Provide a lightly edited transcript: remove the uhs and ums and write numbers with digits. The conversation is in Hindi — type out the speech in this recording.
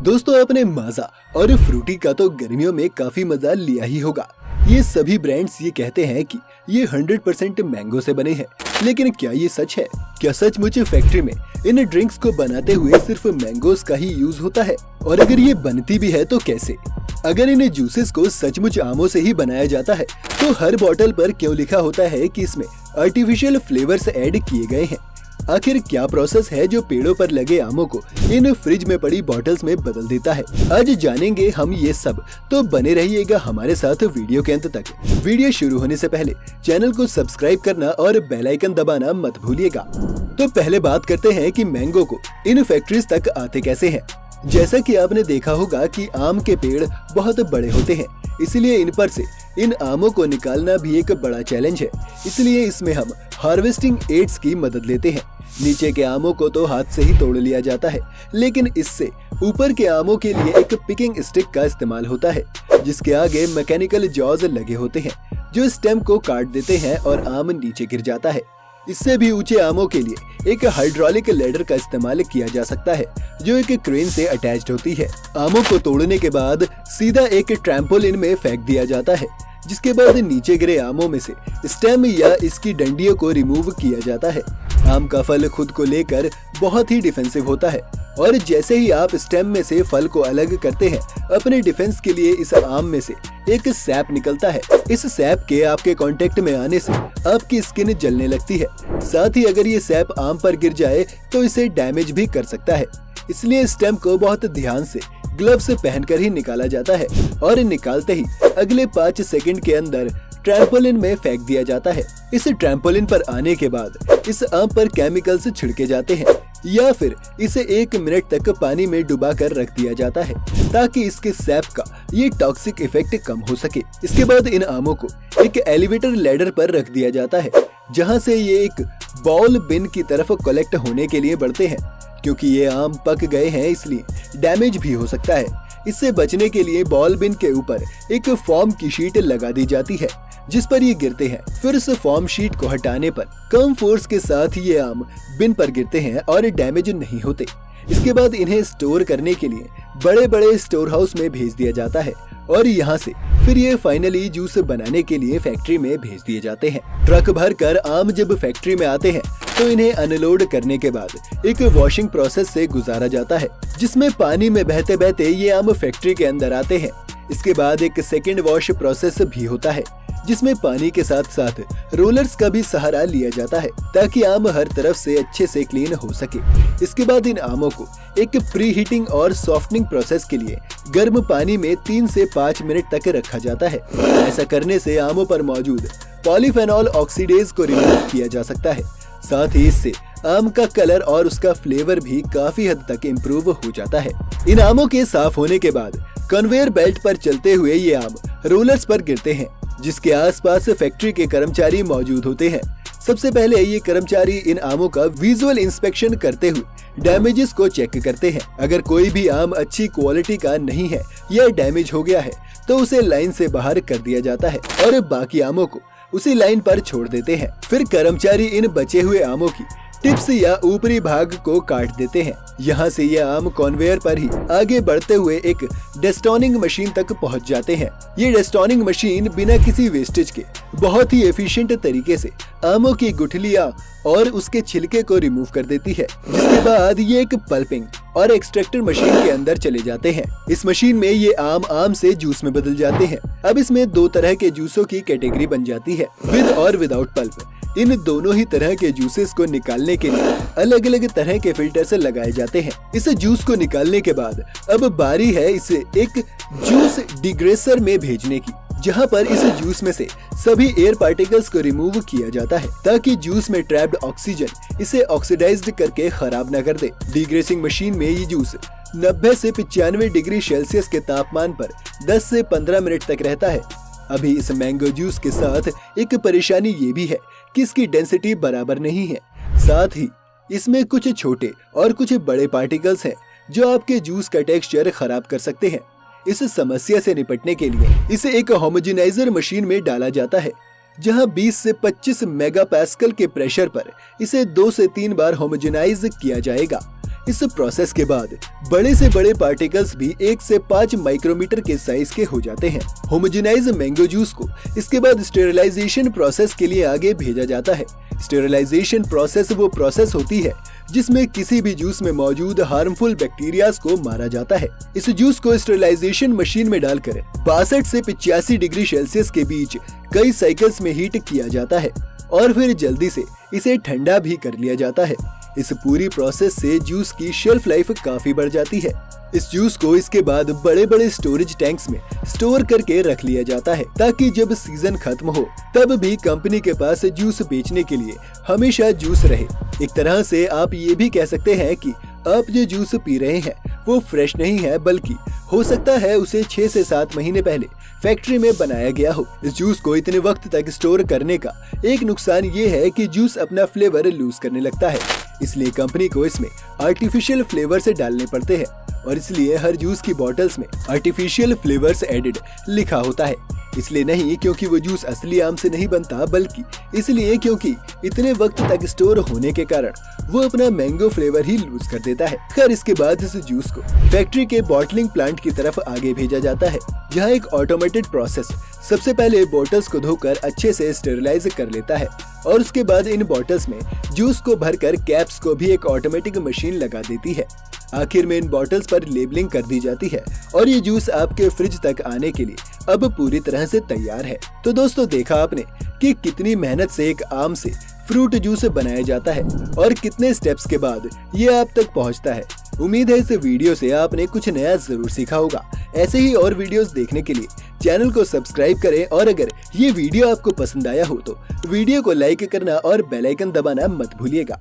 दोस्तों आपने माजा और फ्रूटी का तो गर्मियों में काफी मजा लिया ही होगा। ये सभी ब्रांड्स ये कहते हैं कि ये 100% मैंगो से बने हैं, लेकिन क्या ये सच है? क्या सचमुच फैक्ट्री में इन ड्रिंक्स को बनाते हुए सिर्फ मैंगोस का ही यूज होता है? और अगर ये बनती भी है तो कैसे? अगर इन जूसेस को सचमुच आमों से ही बनाया जाता है तो हर बोतल पर क्यों लिखा होता है कि इसमें आर्टिफिशियल फ्लेवर्स ऐड किए गए हैं? आखिर क्या प्रोसेस है जो पेड़ों पर लगे आमों को इन फ्रिज में पड़ी बॉटल्स में बदल देता है? आज जानेंगे हम ये सब, तो बने रहिएगा हमारे साथ वीडियो के अंत तक। वीडियो शुरू होने से पहले चैनल को सब्सक्राइब करना और बेल आइकन दबाना मत भूलिएगा। तो पहले बात करते हैं कि मैंगो को इन फैक्ट्रीज तक आते कैसे हैं। जैसा कि आपने देखा होगा कि आम के पेड़ बहुत बड़े होते हैं, इसलिए इन पर से इन आमों को निकालना भी एक बड़ा चैलेंज है। इसलिए इसमें हम हार्वेस्टिंग एड्स की मदद लेते हैं। नीचे के आमों को तो हाथ से ही तोड़ लिया जाता है, लेकिन इससे ऊपर के आमों के लिए एक पिकिंग स्टिक का इस्तेमाल होता है, जिसके आगे मैकेनिकल जॉज लगे होते हैं जो स्टेम को काट देते हैं और आम नीचे गिर जाता है। इससे भी ऊंचे आमों के लिए एक हाइड्रोलिक लेडर का इस्तेमाल किया जा सकता है, जो एक क्रेन से अटैच्ड होती है। आमों को तोड़ने के बाद सीधा एक ट्रैम्पोलिन में फेंक दिया जाता है, जिसके बाद नीचे गिरे आमों में से स्टेम या इसकी डंडियों को रिमूव किया जाता है। आम का फल खुद को लेकर बहुत ही डिफेंसिव होता है, और जैसे ही आप स्टेम में से फल को अलग करते हैं, अपने डिफेंस के लिए इस आम में से एक सैप निकलता है। इस सैप के आपके कांटेक्ट में आने से आपकी स्किन जलने लगती है। साथ ही अगर ये सैप आम पर गिर जाए तो इसे डैमेज भी कर सकता है। इसलिए स्टेम को बहुत ध्यान से ग्लव्स पहनकर ही निकाला जाता है, और निकालते ही अगले 5 सेकंड के अंदर ट्रैम्पोलिन में फेंक दिया जाता है। इस ट्रैम्पोलिन पर आने के बाद इस आम पर केमिकल्स छिड़के जाते हैं, या फिर इसे 1 मिनट तक पानी में डुबा कर रख दिया जाता है, ताकि इसके सैप का ये टॉक्सिक इफेक्ट कम हो सके। इसके बाद इन आमों को एक एलिवेटर लैडर पर रख दिया जाता है, जहां से ये एक बॉल बिन की तरफ कलेक्ट होने के लिए बढ़ते हैं। क्योंकि ये आम पक गए हैं, इसलिए डैमेज भी हो सकता है। इससे बचने के लिए बॉल बिन के ऊपर एक फोम की शीट लगा दी जाती है, जिस पर ये गिरते हैं। फिर इस फोम शीट को हटाने पर कम फोर्स के साथ ये आम बिन पर गिरते हैं और डैमेज नहीं होते। इसके बाद इन्हें स्टोर करने के लिए बड़े बड़े स्टोर हाउस में भेज दिया जाता है, और यहाँ से फिर ये फाइनली जूस बनाने के लिए फैक्ट्री में भेज दिए जाते हैं। ट्रक भर कर आम जब फैक्ट्री में आते हैं तो इन्हें अनलोड करने के बाद एक वॉशिंग प्रोसेस से गुजारा जाता है, जिसमें पानी में बहते बहते ये आम फैक्ट्री के अंदर आते हैं। इसके बाद एक सेकेंड वॉश प्रोसेस भी होता है, जिसमें पानी के साथ साथ रोलर्स का भी सहारा लिया जाता है, ताकि आम हर तरफ से अच्छे से क्लीन हो सके। इसके बाद इन आमों को एक प्री हीटिंग और सॉफ्टनिंग प्रोसेस के लिए गर्म पानी में 3 से 5 मिनट तक रखा जाता है। ऐसा करने से आमों पर मौजूद पॉलीफेनॉल ऑक्सीडेज को रिमूव किया जा सकता है। साथ ही इससे आम का कलर और उसका फ्लेवर भी काफी हद तक इम्प्रूव हो जाता है। इन आमों के साफ होने के बाद कन्वेयर बेल्ट पर चलते हुए ये आम रोलर्स पर गिरते हैं, जिसके आसपास फैक्ट्री के कर्मचारी मौजूद होते हैं। सबसे पहले ये कर्मचारी इन आमों का विजुअल इंस्पेक्शन करते हुए डैमेजेस को चेक करते हैं। अगर कोई भी आम अच्छी क्वालिटी का नहीं है या डैमेज हो गया है तो उसे लाइन से बाहर कर दिया जाता है, और बाकी आमों को उसी लाइन पर छोड़ देते हैं। फिर कर्मचारी इन बचे हुए आमों की टिप्स या ऊपरी भाग को काट देते हैं। यहाँ से ये आम कन्वेयर पर ही आगे बढ़ते हुए एक डेस्टोनिंग मशीन तक पहुँच जाते हैं। ये डेस्टोनिंग मशीन बिना किसी वेस्टेज के बहुत ही एफिशिएंट तरीके से आमों की गुठलियाँ और उसके छिलके को रिमूव कर देती है, जिसके बाद ये एक पल्पिंग और एक्सट्रैक्टर मशीन के अंदर चले जाते हैं। इस मशीन में ये आम से जूस में बदल जाते हैं। अब इसमें 2 तरह के जूसों की कैटेगरी बन जाती है, विद और विदाउट पल्प। इन दोनों ही तरह के जूसेस को निकालने के लिए अलग अलग तरह के फिल्टर से लगाए जाते हैं। इस जूस को निकालने के बाद अब बारी है इसे एक जूस डिग्रेसर में भेजने की, जहां पर इस जूस में से सभी एयर पार्टिकल्स को रिमूव किया जाता है, ताकि जूस में ट्रैप्ड ऑक्सीजन इसे ऑक्सीडाइज्ड करके खराब न कर दे। डिग्रेसिंग मशीन में ये जूस 90 से 95 डिग्री सेल्सियस के तापमान पर 10 से 15 मिनट तक रहता है। अभी इस मैंगो जूस के साथ एक परेशानी ये भी है कि इसकी डेंसिटी बराबर नहीं है। साथ ही इसमें कुछ छोटे और कुछ बड़े पार्टिकल्स हैं, जो आपके जूस का टेक्सचर खराब कर सकते हैं। इस समस्या से निपटने के लिए इसे एक होमोजेनाइजर मशीन में डाला जाता है, जहां 20 से 25 मेगापास्कल के प्रेशर पर इसे 2 से 3 बार होमोजेनाइज किया जाएगा। इस प्रोसेस के बाद बड़े से बड़े पार्टिकल्स भी 1 से 5 माइक्रोमीटर के साइज के हो जाते हैं। होमोजेनाइज मैंगो जूस को इसके बाद स्टेरिलाइजेशन प्रोसेस के लिए आगे भेजा जाता है। स्टेरिलाइजेशन प्रोसेस वो प्रोसेस होती है जिसमें किसी भी जूस में मौजूद हार्मफुल बैक्टीरियाज को मारा जाता है। इस जूस को स्टेरिलाइजेशन मशीन में डालकर 62 से 85 डिग्री सेल्सियस के बीच कई साइकिल्स में हीट किया जाता है और फिर जल्दी से इसे ठंडा भी कर लिया जाता है। इस पूरी प्रोसेस से जूस की शेल्फ लाइफ काफी बढ़ जाती है। इस जूस को इसके बाद बड़े बड़े स्टोरेज टैंक्स में स्टोर करके रख लिया जाता है ताकि जब सीजन खत्म हो तब भी कंपनी के पास जूस बेचने के लिए हमेशा जूस रहे। एक तरह से आप ये भी कह सकते हैं कि आप जो जूस पी रहे हैं वो फ्रेश नहीं है, बल्कि हो सकता है उसे 6 से 7 महीने पहले फैक्ट्री में बनाया गया हो। इस जूस को इतने वक्त तक स्टोर करने का एक नुकसान ये है कि जूस अपना फ्लेवर लूज करने लगता है, इसलिए कंपनी को इसमें आर्टिफिशियल फ्लेवर्स डालने पड़ते हैं और इसलिए हर जूस की बॉटल्स में आर्टिफिशियल फ्लेवर्स एडेड लिखा होता है। इसलिए नहीं क्योंकि वो जूस असली आम से नहीं बनता, बल्कि इसलिए क्योंकि इतने वक्त तक स्टोर होने के कारण वो अपना मैंगो फ्लेवर ही लूज कर देता है। खैर, इसके बाद इस जूस को फैक्ट्री के बॉटलिंग प्लांट की तरफ आगे भेजा जाता है, जहाँ एक ऑटोमेटेड प्रोसेस सबसे पहले बोतल्स को धोकर अच्छे से स्टेरिलाइज कर लेता है और उसके बाद इन बोतल्स में जूस को भरकर कैप्स को भी एक ऑटोमेटिक मशीन लगा देती है। आखिर में इन बॉटल्स पर लेबलिंग कर दी जाती है और ये जूस आपके फ्रिज तक आने के लिए अब पूरी तरह से तैयार है। तो दोस्तों, देखा आपने कि कितनी मेहनत से एक आम से फ्रूट जूस बनाया जाता है और कितने स्टेप्स के बाद ये आप तक पहुंचता है। उम्मीद है इस वीडियो से आपने कुछ नया जरूर सीखा होगा। ऐसे ही और वीडियोस देखने के लिए चैनल को सब्सक्राइब करें और अगर ये वीडियो आपको पसंद आया हो तो वीडियो को लाइक करना और बेल आइकन दबाना मत भूलिएगा।